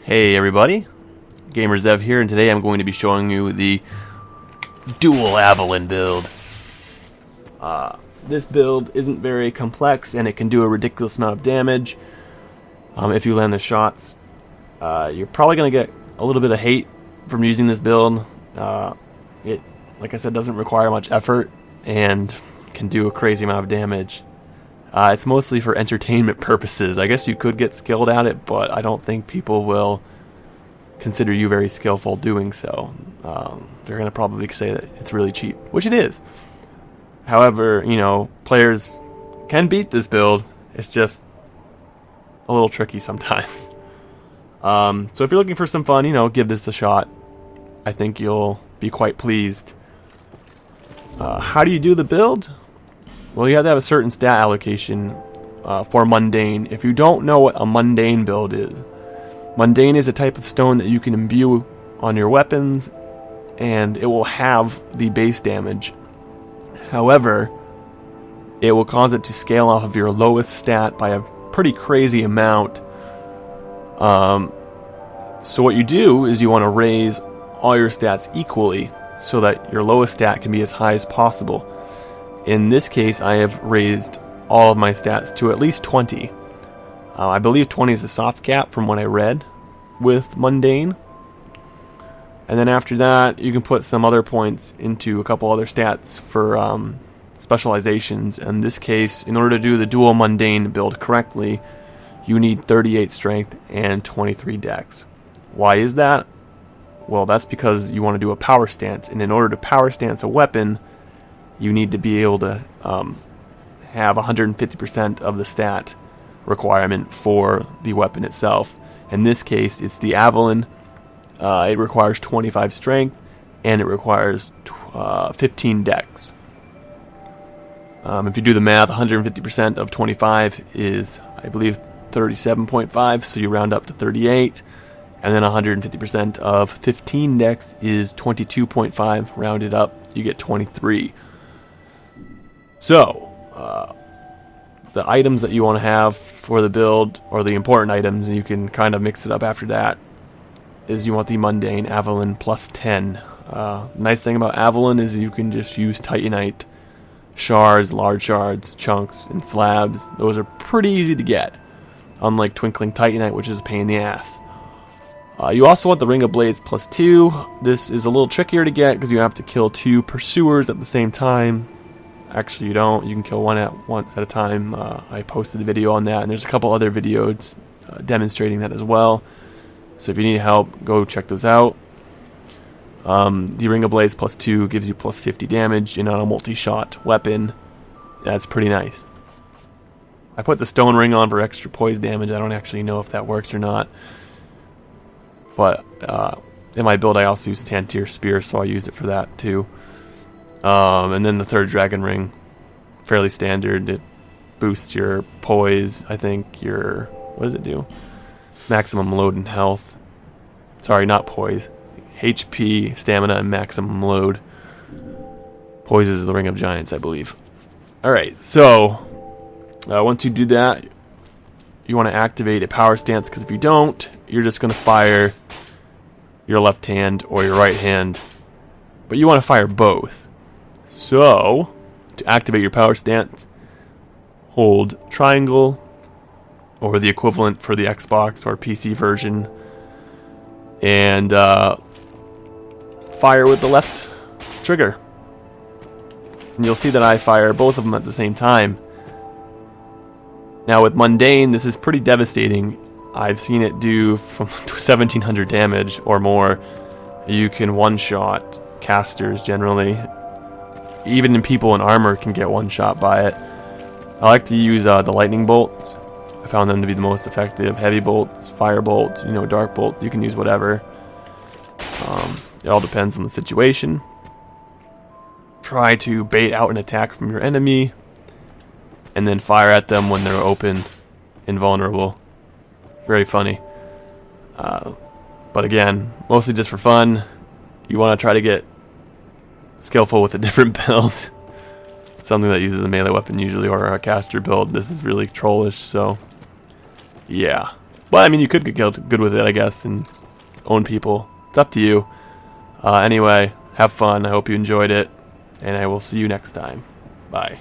Hey everybody, GamerZev here, and today I'm going to be showing you the dual Avelyn build. This build isn't very complex, and it can do a ridiculous amount of damage if you land the shots. You're probably going to get a little bit of hate from using this build. It, like I said, doesn't require much effort and can do a crazy amount of damage. It's mostly for entertainment purposes. I guess you could get skilled at it, but I don't think people will consider you very skillful doing so. They're going to probably say that it's really cheap, which it is. However, you know, players can beat this build. It's just a little tricky sometimes. So if you're looking for some fun, you know, give this a shot. I think you'll be quite pleased. How do you do the build? Well, you have to have a certain stat allocation for Mundane. If you don't know what a Mundane build is, Mundane is a type of stone that you can imbue on your weapons, and it will have the base damage. However, it will cause it to scale off of your lowest stat by a pretty crazy amount. So what you do is you want to raise all your stats equally so that your lowest stat can be as high as possible. In this case, I have raised all of my stats to at least 20. I believe 20 is the soft cap from what I read with Mundane. And then after that, you can put some other points into a couple other stats for Specializations. In this case, in order to do the dual Mundane build correctly, you need 38 strength and 23 dex. Why is that? Well, that's because you want to do a power stance, and in order to power stance a weapon, you need to be able to have 150% of the stat requirement for the weapon itself. In this case, it's the Avelyn. It requires 25 strength, and it requires 15 dex. If you do the math, 150% of 25 is, I believe, 37.5, so you round up to 38. And then 150% of 15 dex is 22.5, rounded up, you get 23. So, the items that you want to have for the build, or the important items, and you can kind of mix it up after that, is you want the Mundane Avelyn plus 10. Nice thing about Avelyn is you can just use Titanite shards, large shards, chunks, and slabs. Those are pretty easy to get, unlike Twinkling Titanite, which is a pain in the ass. You also want the Ring of Blades plus 2. This is a little trickier to get because you have to kill 2 pursuers at the same time. Actually, you don't. You can kill one at a time. I posted the video on that, and there's a couple other videos demonstrating that as well. So if you need help, go check those out. The Ring of Blades plus 2 gives you plus 50 damage, and on a multi-shot weapon, that's pretty nice. I put the stone ring on for extra poise damage. I don't actually know if that works or not. But in my build, I also use Tantir Spear, so I use it for that too. And then the third dragon ring, fairly standard. It boosts your poise. I think your, what does it do? Maximum load and health. Sorry, not poise. HP, stamina, and maximum load. Poise is the Ring of Giants, I believe. Alright, so once you do that, you want to activate a power stance, because if you don't, you're just going to fire your left hand or your right hand. But you want to fire both. So, to activate your power stance, hold triangle, or the equivalent for the Xbox or PC version, and fire with the left trigger. And you'll see that I fire both of them at the same time. Now with Mundane, this is pretty devastating. I've seen it do from 1700 damage or more. You can one-shot casters generally. Even people in armor can get one-shot by it. I like to use the lightning bolts. I found them to be the most effective. Heavy bolts, fire bolts, you know, dark bolt. You can use whatever. It all depends on the situation. Try to bait out an attack from your enemy, and then fire at them when they're open, invulnerable. Very funny. But again, mostly just for fun. You want to try to get skillful with a different build. Something that uses a melee weapon usually, or a caster build. This is really trollish, so yeah. But I mean, you could get good with it, I guess, and own people. It's up to you. Anyway, have fun. I hope you enjoyed it, and I will see you next time. Bye.